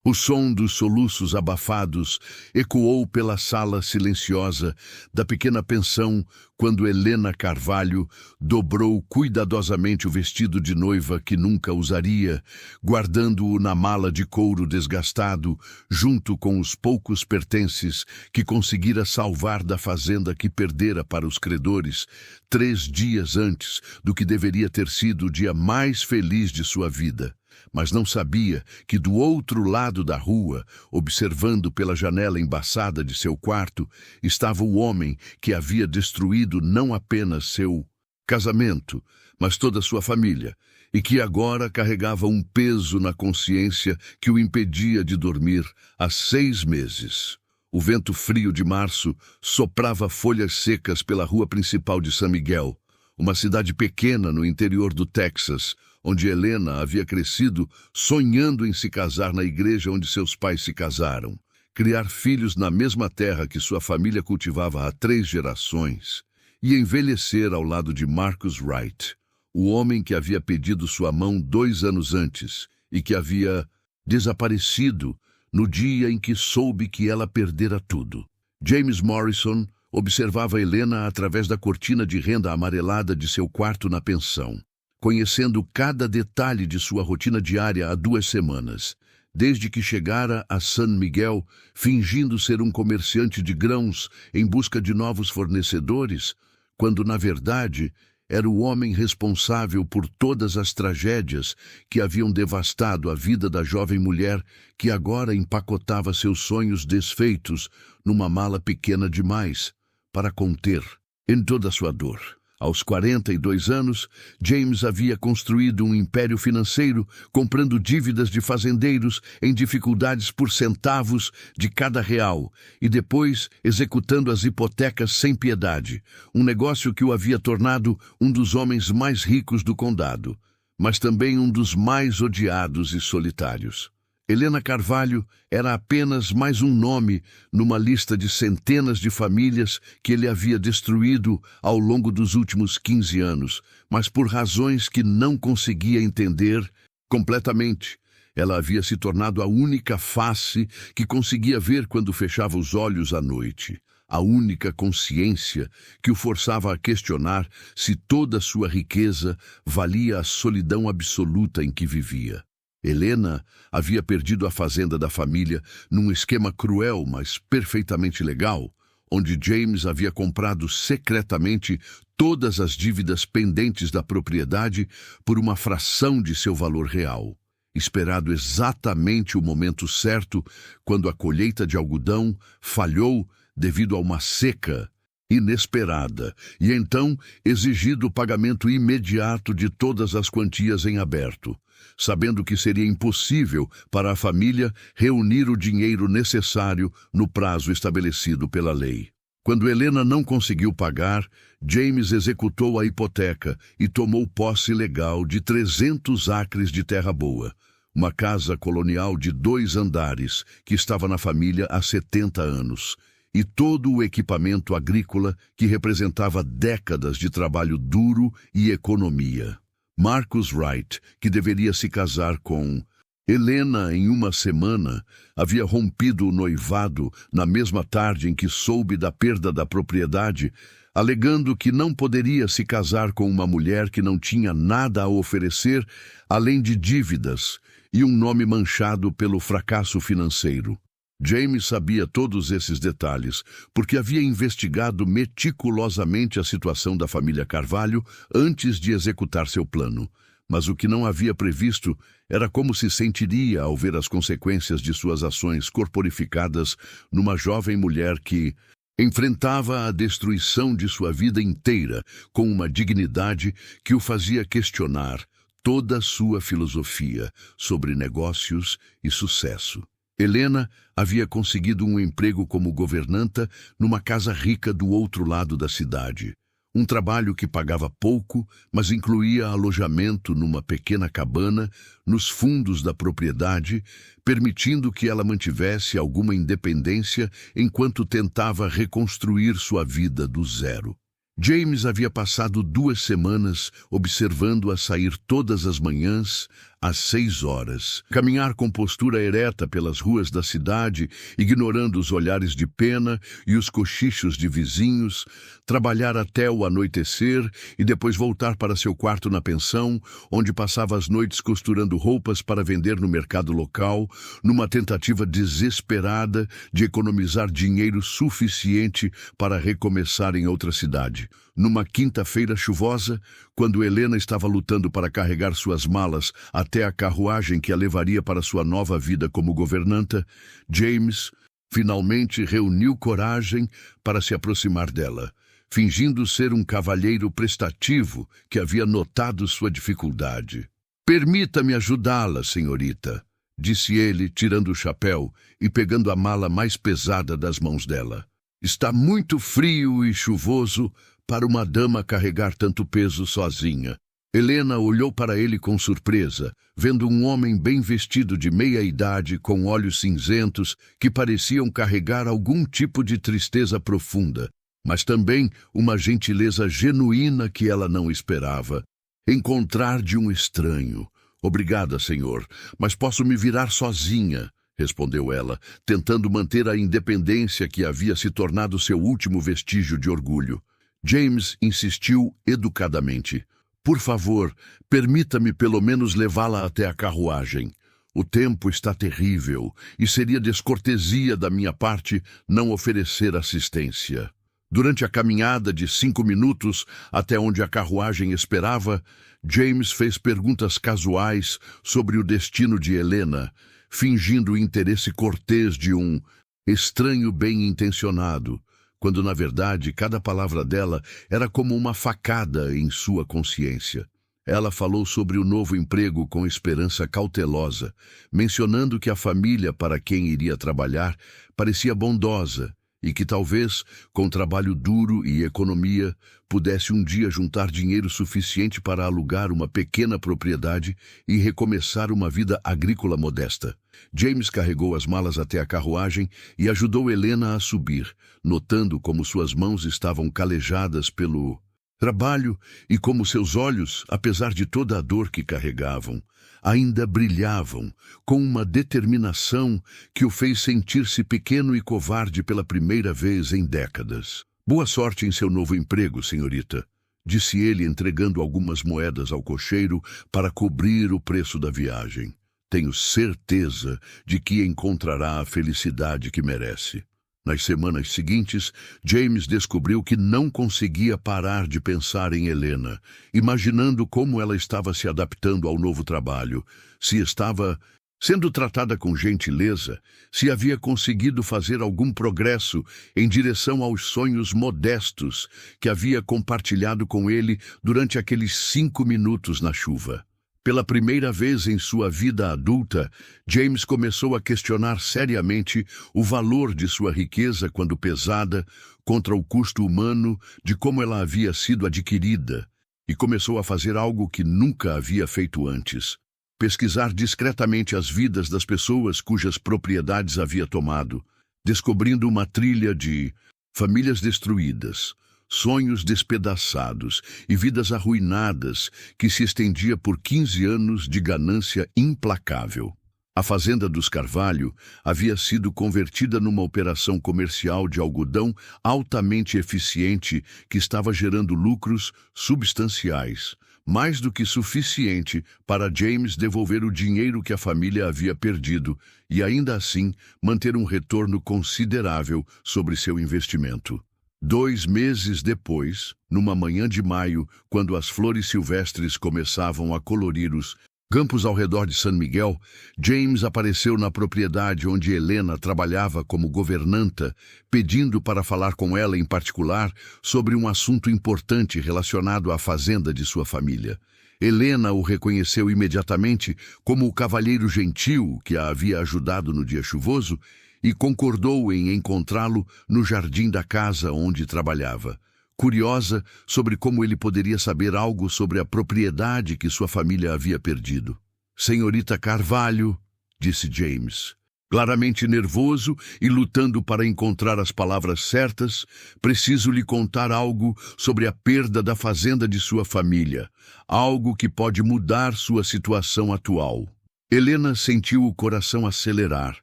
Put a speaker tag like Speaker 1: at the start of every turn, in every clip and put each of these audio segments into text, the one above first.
Speaker 1: O som dos soluços abafados ecoou pela sala silenciosa da pequena pensão quando Helena Carvalho dobrou cuidadosamente o vestido de noiva que nunca usaria, guardando-o na mala de couro desgastado, junto com os poucos pertences que conseguira salvar da fazenda que perdera para os credores 3 dias antes do que deveria ter sido o dia mais feliz de sua vida. Mas não sabia que do outro lado da rua, observando pela janela embaçada de seu quarto, estava o homem que havia destruído não apenas seu casamento, mas toda sua família, e que agora carregava um peso na consciência que o impedia de dormir há 6 meses. O vento frio de março soprava folhas secas pela rua principal de San Miguel, uma cidade pequena no interior do Texas, onde Helena havia crescido sonhando em se casar na igreja onde seus pais se casaram, criar filhos na mesma terra que sua família cultivava há 3 gerações, e envelhecer ao lado de Marcus Wright, o homem que havia pedido sua mão 2 anos antes e que havia desaparecido no dia em que soube que ela perdera tudo. James Morrison observava Helena através da cortina de renda amarelada de seu quarto na pensão, conhecendo cada detalhe de sua rotina diária há 2 semanas, desde que chegara a San Miguel, fingindo ser um comerciante de grãos em busca de novos fornecedores, quando, na verdade, era o homem responsável por todas as tragédias que haviam devastado a vida da jovem mulher que agora empacotava seus sonhos desfeitos numa mala pequena demais para conter em toda a sua dor. Aos 42 anos, James havia construído um império financeiro, comprando dívidas de fazendeiros em dificuldades por centavos de cada real, e depois executando as hipotecas sem piedade, um negócio que o havia tornado um dos homens mais ricos do condado, mas também um dos mais odiados e solitários. Helena Carvalho era apenas mais um nome numa lista de centenas de famílias que ele havia destruído ao longo dos últimos 15 anos, mas por razões que não conseguia entender completamente. Ela havia se tornado a única face que conseguia ver quando fechava os olhos à noite, a única consciência que o forçava a questionar se toda sua riqueza valia a solidão absoluta em que vivia. Helena havia perdido a fazenda da família num esquema cruel, mas perfeitamente legal, onde James havia comprado secretamente todas as dívidas pendentes da propriedade por uma fração de seu valor real, esperado exatamente o momento certo, quando a colheita de algodão falhou devido a uma seca inesperada, e então exigido o pagamento imediato de todas as quantias em aberto, sabendo que seria impossível para a família reunir o dinheiro necessário no prazo estabelecido pela lei. Quando Helena não conseguiu pagar, James executou a hipoteca e tomou posse legal de 300 acres de terra boa, uma casa colonial de 2 andares que estava na família há 70 anos, e todo o equipamento agrícola que representava décadas de trabalho duro e economia. Marcus Wright, que deveria se casar com Helena em uma semana, havia rompido o noivado na mesma tarde em que soube da perda da propriedade, alegando que não poderia se casar com uma mulher que não tinha nada a oferecer além de dívidas e um nome manchado pelo fracasso financeiro. James sabia todos esses detalhes, porque havia investigado meticulosamente a situação da família Carvalho antes de executar seu plano. Mas o que não havia previsto era como se sentiria ao ver as consequências de suas ações corporificadas numa jovem mulher que enfrentava a destruição de sua vida inteira com uma dignidade que o fazia questionar toda a sua filosofia sobre negócios e sucesso. Helena havia conseguido um emprego como governanta numa casa rica do outro lado da cidade. Um trabalho que pagava pouco, mas incluía alojamento numa pequena cabana nos fundos da propriedade, permitindo que ela mantivesse alguma independência enquanto tentava reconstruir sua vida do zero. James havia passado 2 semanas observando-a sair todas as manhãs, às 6 horas. Caminhar com postura ereta pelas ruas da cidade, ignorando os olhares de pena e os cochichos de vizinhos, trabalhar até o anoitecer e depois voltar para seu quarto na pensão, onde passava as noites costurando roupas para vender no mercado local, numa tentativa desesperada de economizar dinheiro suficiente para recomeçar em outra cidade. Numa quinta-feira chuvosa, quando Helena estava lutando para carregar suas malas até a carruagem que a levaria para sua nova vida como governanta, James finalmente reuniu coragem para se aproximar dela, fingindo ser um cavalheiro prestativo que havia notado sua dificuldade. "Permita-me ajudá-la, senhorita", disse ele, tirando o chapéu e pegando a mala mais pesada das mãos dela. "Está muito frio e chuvoso para uma dama carregar tanto peso sozinha." Helena olhou para ele com surpresa, vendo um homem bem vestido de meia-idade, com olhos cinzentos, que pareciam carregar algum tipo de tristeza profunda, mas também uma gentileza genuína que ela não esperava encontrar de um estranho. "Obrigada, senhor, mas posso me virar sozinha", respondeu ela, tentando manter a independência que havia se tornado seu último vestígio de orgulho. James insistiu educadamente. "Por favor, permita-me pelo menos levá-la até a carruagem. O tempo está terrível e seria descortesia da minha parte não oferecer assistência." Durante a caminhada de 5 minutos até onde a carruagem esperava, James fez perguntas casuais sobre o destino de Helena, fingindo o interesse cortês de um estranho bem-intencionado, quando na verdade cada palavra dela era como uma facada em sua consciência. Ela falou sobre o novo emprego com esperança cautelosa, mencionando que a família para quem iria trabalhar parecia bondosa e que talvez, com trabalho duro e economia, pudesse um dia juntar dinheiro suficiente para alugar uma pequena propriedade e recomeçar uma vida agrícola modesta. James carregou as malas até a carruagem e ajudou Helena a subir, notando como suas mãos estavam calejadas pelo trabalho e como seus olhos, apesar de toda a dor que carregavam, ainda brilhavam com uma determinação que o fez sentir-se pequeno e covarde pela primeira vez em décadas. "Boa sorte em seu novo emprego, senhorita", disse ele, entregando algumas moedas ao cocheiro para cobrir o preço da viagem. "Tenho certeza de que encontrará a felicidade que merece." Nas semanas seguintes, James descobriu que não conseguia parar de pensar em Helena, imaginando como ela estava se adaptando ao novo trabalho, se estava sendo tratada com gentileza, se havia conseguido fazer algum progresso em direção aos sonhos modestos que havia compartilhado com ele durante aqueles 5 minutos na chuva. Pela primeira vez em sua vida adulta, James começou a questionar seriamente o valor de sua riqueza quando pesada contra o custo humano de como ela havia sido adquirida, e começou a fazer algo que nunca havia feito antes: pesquisar discretamente as vidas das pessoas cujas propriedades havia tomado, descobrindo uma trilha de famílias destruídas, sonhos despedaçados e vidas arruinadas que se estendia por 15 anos de ganância implacável. A fazenda dos Carvalho havia sido convertida numa operação comercial de algodão altamente eficiente que estava gerando lucros substanciais, mais do que suficiente para James devolver o dinheiro que a família havia perdido e ainda assim manter um retorno considerável sobre seu investimento. 2 meses depois, numa manhã de maio, quando as flores silvestres começavam a colorir os campos ao redor de San Miguel, James apareceu na propriedade onde Helena trabalhava como governanta, pedindo para falar com ela em particular sobre um assunto importante relacionado à fazenda de sua família. Helena o reconheceu imediatamente como o cavalheiro gentil que a havia ajudado no dia chuvoso e concordou em encontrá-lo no jardim da casa onde trabalhava, curiosa sobre como ele poderia saber algo sobre a propriedade que sua família havia perdido. "Senhorita Carvalho", disse James, Claramente nervoso e lutando para encontrar as palavras certas, preciso lhe contar algo sobre a perda da fazenda de sua família, algo que pode mudar sua situação atual. Helena sentiu o coração acelerar,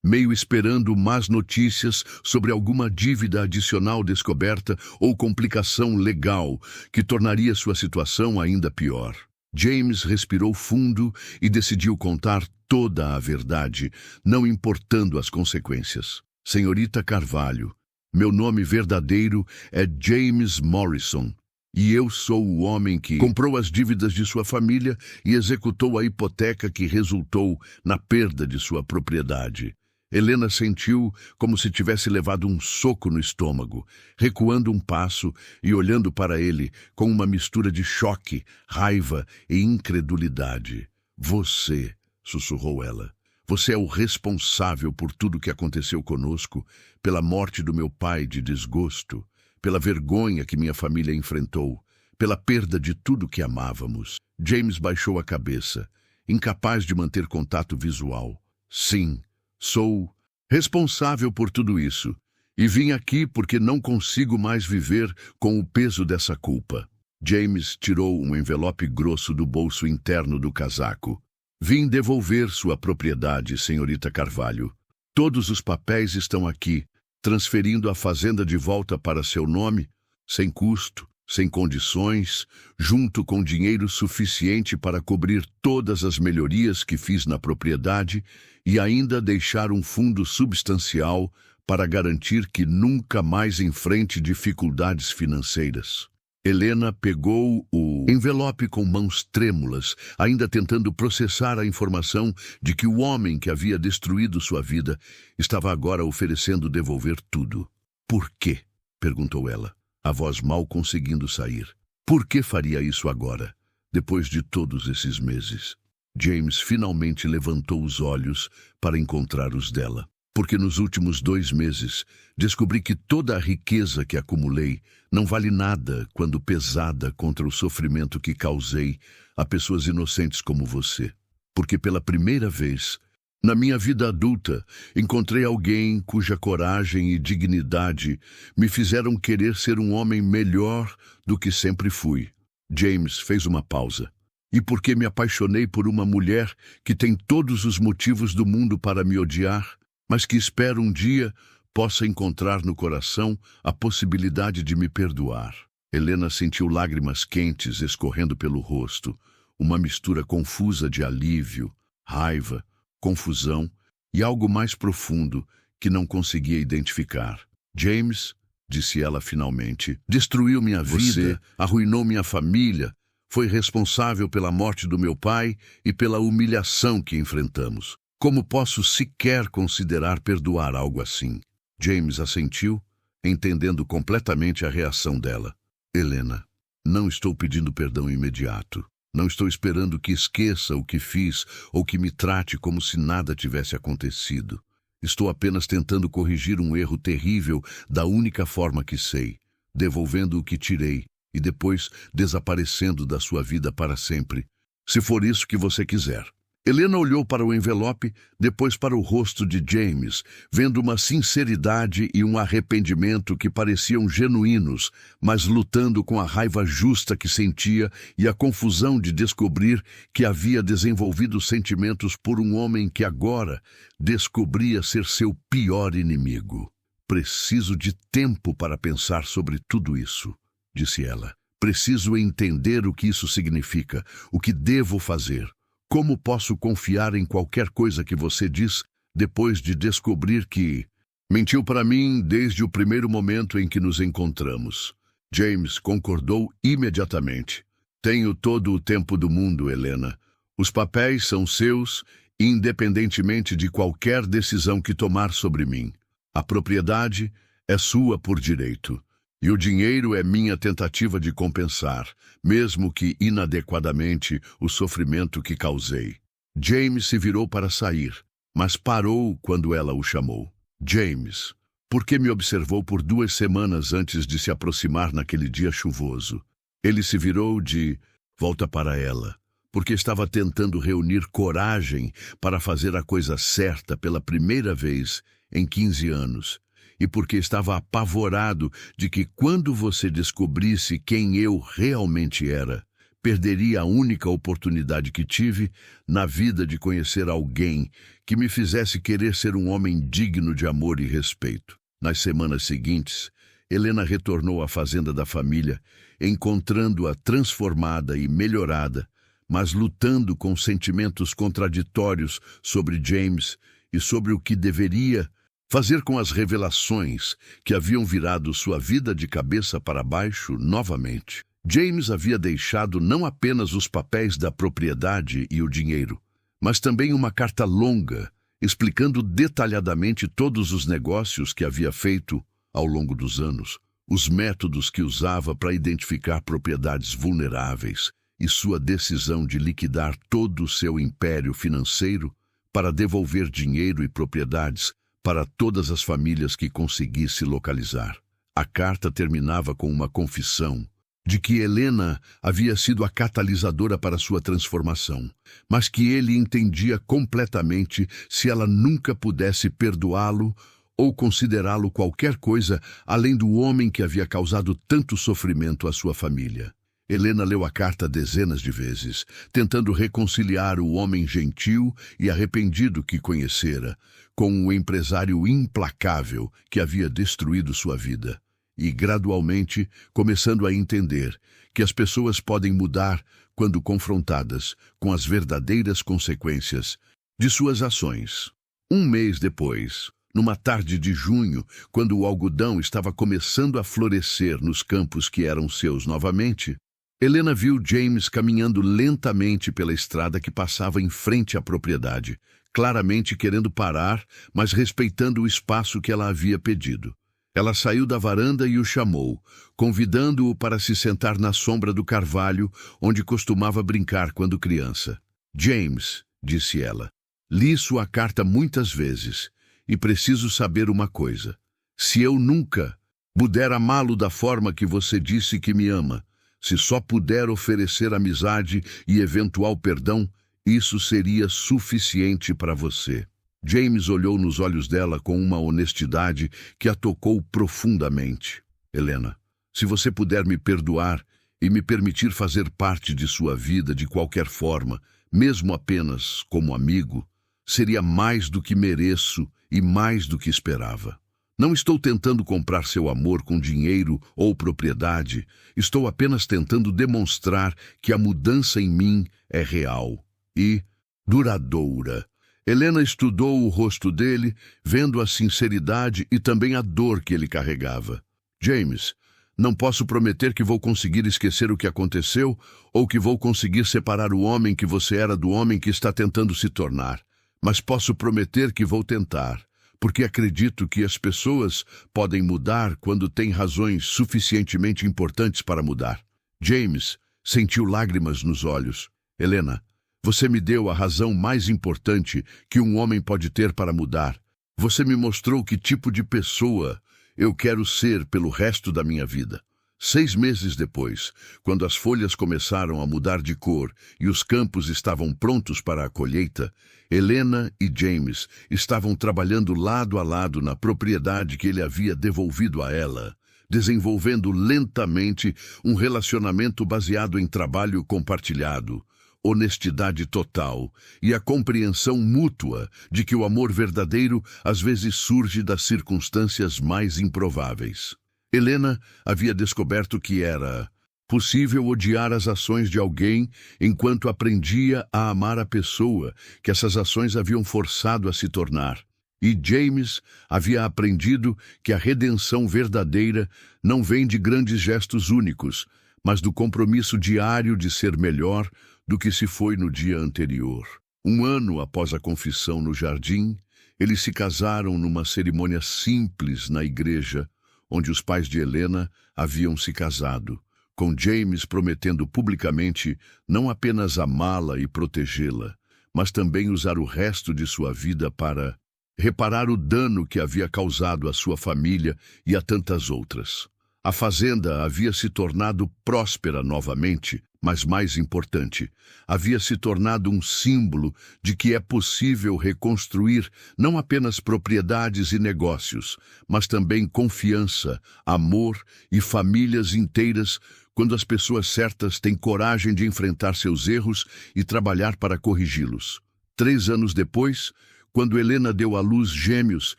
Speaker 1: meio esperando más notícias sobre alguma dívida adicional descoberta ou complicação legal que tornaria sua situação ainda pior. James respirou fundo e decidiu contar toda a verdade, não importando as consequências. Senhorita Carvalho, meu nome verdadeiro é James Morrison, e eu sou o homem que comprou as dívidas de sua família e executou a hipoteca que resultou na perda de sua propriedade. Helena sentiu como se tivesse levado um soco no estômago, recuando um passo e olhando para ele com uma mistura de choque, raiva e incredulidade. Você, sussurrou ela, você é o responsável por tudo que aconteceu conosco, pela morte do meu pai de desgosto, pela vergonha que minha família enfrentou, pela perda de tudo que amávamos. James baixou a cabeça, incapaz de manter contato visual. Sim. Sou responsável por tudo isso, e vim aqui porque não consigo mais viver com o peso dessa culpa. James tirou um envelope grosso do bolso interno do casaco. Vim devolver sua propriedade, senhorita Carvalho. Todos os papéis estão aqui, transferindo a fazenda de volta para seu nome, sem custo, sem condições, junto com dinheiro suficiente para cobrir todas as melhorias que fiz na propriedade e ainda deixar um fundo substancial para garantir que nunca mais enfrente dificuldades financeiras. Helena pegou o envelope com mãos trêmulas, ainda tentando processar a informação de que o homem que havia destruído sua vida estava agora oferecendo devolver tudo. Por quê? Perguntou ela, a voz mal conseguindo sair. Por que faria isso agora, depois de todos esses meses? James finalmente levantou os olhos para encontrar os dela. Porque nos últimos 2 meses descobri que toda a riqueza que acumulei não vale nada quando pesada contra o sofrimento que causei a pessoas inocentes como você. Porque pela primeira vez, na minha vida adulta, encontrei alguém cuja coragem e dignidade me fizeram querer ser um homem melhor do que sempre fui. James fez uma pausa. E porque me apaixonei por uma mulher que tem todos os motivos do mundo para me odiar, mas que espero um dia possa encontrar no coração a possibilidade de me perdoar. Helena sentiu lágrimas quentes escorrendo pelo rosto, uma mistura confusa de alívio, raiva, confusão e algo mais profundo que não conseguia identificar. James, disse ela finalmente, destruiu minha vida, arruinou minha família, foi responsável pela morte do meu pai e pela humilhação que enfrentamos. Como posso sequer considerar perdoar algo assim? James assentiu, entendendo completamente a reação dela. Helena, não estou pedindo perdão imediato. Não estou esperando que esqueça o que fiz ou que me trate como se nada tivesse acontecido. Estou apenas tentando corrigir um erro terrível da única forma que sei, devolvendo o que tirei e depois desaparecendo da sua vida para sempre, se for isso que você quiser. Helena olhou para o envelope, depois para o rosto de James, vendo uma sinceridade e um arrependimento que pareciam genuínos, mas lutando com a raiva justa que sentia e a confusão de descobrir que havia desenvolvido sentimentos por um homem que agora descobria ser seu pior inimigo. Preciso de tempo para pensar sobre tudo isso, disse ela. Preciso entender o que isso significa, o que devo fazer. Como posso confiar em qualquer coisa que você diz depois de descobrir que mentiu para mim desde o primeiro momento em que nos encontramos? James concordou imediatamente. Tenho todo o tempo do mundo, Helena. Os papéis são seus, independentemente de qualquer decisão que tomar sobre mim. A propriedade é sua por direito. E o dinheiro é minha tentativa de compensar, mesmo que inadequadamente, o sofrimento que causei. James se virou para sair, mas parou quando ela o chamou. James, por que me observou por 2 semanas antes de se aproximar naquele dia chuvoso? Ele se virou de volta para ela, porque estava tentando reunir coragem para fazer a coisa certa pela primeira vez em 15 anos, e porque estava apavorado de que quando você descobrisse quem eu realmente era, perderia a única oportunidade que tive na vida de conhecer alguém que me fizesse querer ser um homem digno de amor e respeito. Nas semanas seguintes, Helena retornou à fazenda da família, encontrando-a transformada e melhorada, mas lutando com sentimentos contraditórios sobre James e sobre o que deveria fazer com as revelações que haviam virado sua vida de cabeça para baixo novamente. James havia deixado não apenas os papéis da propriedade e o dinheiro, mas também uma carta longa, explicando detalhadamente todos os negócios que havia feito ao longo dos anos, os métodos que usava para identificar propriedades vulneráveis e sua decisão de liquidar todo o seu império financeiro para devolver dinheiro e propriedades para todas as famílias que conseguisse localizar. A carta terminava com uma confissão de que Helena havia sido a catalisadora para sua transformação, mas que ele entendia completamente se ela nunca pudesse perdoá-lo ou considerá-lo qualquer coisa além do homem que havia causado tanto sofrimento à sua família. Helena leu a carta dezenas de vezes, tentando reconciliar o homem gentil e arrependido que conhecera com o empresário implacável que havia destruído sua vida, e gradualmente começando a entender que as pessoas podem mudar quando confrontadas com as verdadeiras consequências de suas ações. Um mês depois, numa tarde de junho, quando o algodão estava começando a florescer nos campos que eram seus novamente, Helena viu James caminhando lentamente pela estrada que passava em frente à propriedade, claramente querendo parar, mas respeitando o espaço que ela havia pedido. Ela saiu da varanda e o chamou, convidando-o para se sentar na sombra do carvalho, onde costumava brincar quando criança. "James", disse ela, "li sua carta muitas vezes, e preciso saber uma coisa. Se eu nunca puder amá-lo da forma que você disse que me ama, se só puder oferecer amizade e eventual perdão, isso seria suficiente para você." James olhou nos olhos dela com uma honestidade que a tocou profundamente. "Helena, se você puder me perdoar e me permitir fazer parte de sua vida de qualquer forma, mesmo apenas como amigo, seria mais do que mereço e mais do que esperava. Não estou tentando comprar seu amor com dinheiro ou propriedade, estou apenas tentando demonstrar que a mudança em mim é real e duradoura." Helena estudou o rosto dele, vendo a sinceridade e também a dor que ele carregava. "James, não posso prometer que vou conseguir esquecer o que aconteceu ou que vou conseguir separar o homem que você era do homem que está tentando se tornar, mas posso prometer que vou tentar, porque acredito que as pessoas podem mudar quando têm razões suficientemente importantes para mudar." James sentiu lágrimas nos olhos. "Helena, você me deu a razão mais importante que um homem pode ter para mudar. Você me mostrou que tipo de pessoa eu quero ser pelo resto da minha vida." 6 meses depois, quando as folhas começaram a mudar de cor e os campos estavam prontos para a colheita, Helena e James estavam trabalhando lado a lado na propriedade que ele havia devolvido a ela, desenvolvendo lentamente um relacionamento baseado em trabalho compartilhado, honestidade total e a compreensão mútua de que o amor verdadeiro às vezes surge das circunstâncias mais improváveis. Helena havia descoberto que era possível odiar as ações de alguém enquanto aprendia a amar a pessoa que essas ações haviam forçado a se tornar. E James havia aprendido que a redenção verdadeira não vem de grandes gestos únicos, mas do compromisso diário de ser melhor do que se foi no dia anterior. 1 ano após a confissão no jardim, eles se casaram numa cerimônia simples na igreja, onde os pais de Helena haviam se casado, com James prometendo publicamente não apenas amá-la e protegê-la, mas também usar o resto de sua vida para reparar o dano que havia causado à sua família e a tantas outras. A fazenda havia se tornado próspera novamente, mas mais importante, havia se tornado um símbolo de que é possível reconstruir não apenas propriedades e negócios, mas também confiança, amor e famílias inteiras quando as pessoas certas têm coragem de enfrentar seus erros e trabalhar para corrigi-los. 3 anos depois, quando Helena deu à luz gêmeos,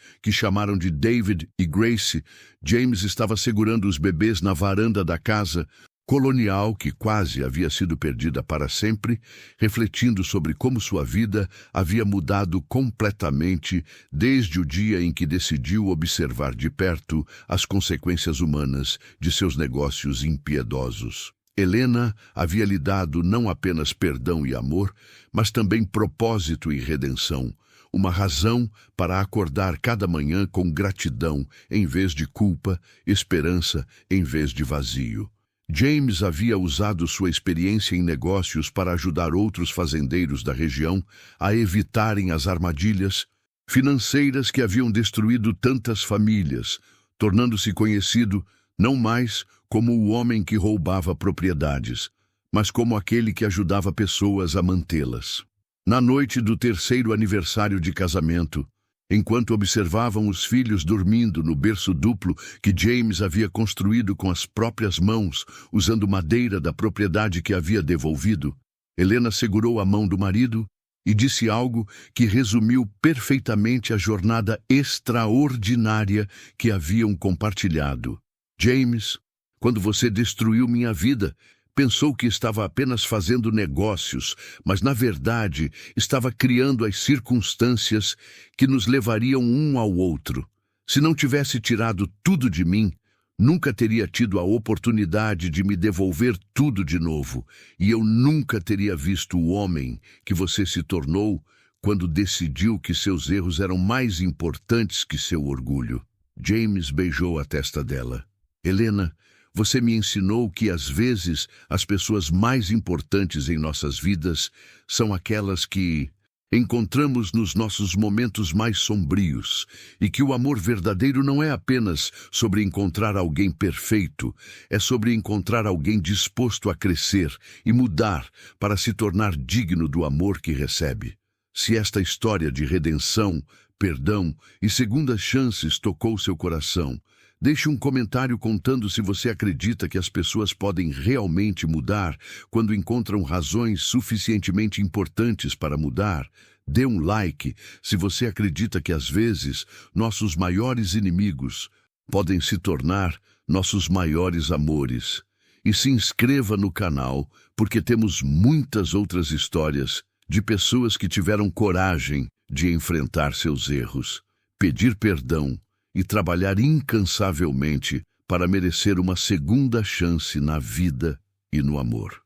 Speaker 1: que chamaram de David e Grace, James estava segurando os bebês na varanda da casa colonial, que quase havia sido perdida para sempre, refletindo sobre como sua vida havia mudado completamente desde o dia em que decidiu observar de perto as consequências humanas de seus negócios impiedosos. Helena havia lhe dado não apenas perdão e amor, mas também propósito e redenção, uma razão para acordar cada manhã com gratidão em vez de culpa, esperança em vez de vazio. James havia usado sua experiência em negócios para ajudar outros fazendeiros da região a evitarem as armadilhas financeiras que haviam destruído tantas famílias, tornando-se conhecido não mais como o homem que roubava propriedades, mas como aquele que ajudava pessoas a mantê-las. Na noite do 3º aniversário de casamento, enquanto observavam os filhos dormindo no berço duplo que James havia construído com as próprias mãos, usando madeira da propriedade que havia devolvido, Helena segurou a mão do marido e disse algo que resumiu perfeitamente a jornada extraordinária que haviam compartilhado. James, quando você destruiu minha vida, pensou que estava apenas fazendo negócios, mas na verdade estava criando as circunstâncias que nos levariam um ao outro. Se não tivesse tirado tudo de mim, nunca teria tido a oportunidade de me devolver tudo de novo, e eu nunca teria visto o homem que você se tornou quando decidiu que seus erros eram mais importantes que seu orgulho. James beijou a testa dela. Helena, você me ensinou que, às vezes, as pessoas mais importantes em nossas vidas são aquelas que encontramos nos nossos momentos mais sombrios, e que o amor verdadeiro não é apenas sobre encontrar alguém perfeito, é sobre encontrar alguém disposto a crescer e mudar para se tornar digno do amor que recebe. Se esta história de redenção, perdão e segundas chances tocou seu coração, deixe um comentário contando se você acredita que as pessoas podem realmente mudar quando encontram razões suficientemente importantes para mudar. Dê um like se você acredita que às vezes nossos maiores inimigos podem se tornar nossos maiores amores. E se inscreva no canal, porque temos muitas outras histórias de pessoas que tiveram coragem de enfrentar seus erros, pedir perdão e trabalhar incansavelmente para merecer uma segunda chance na vida e no amor.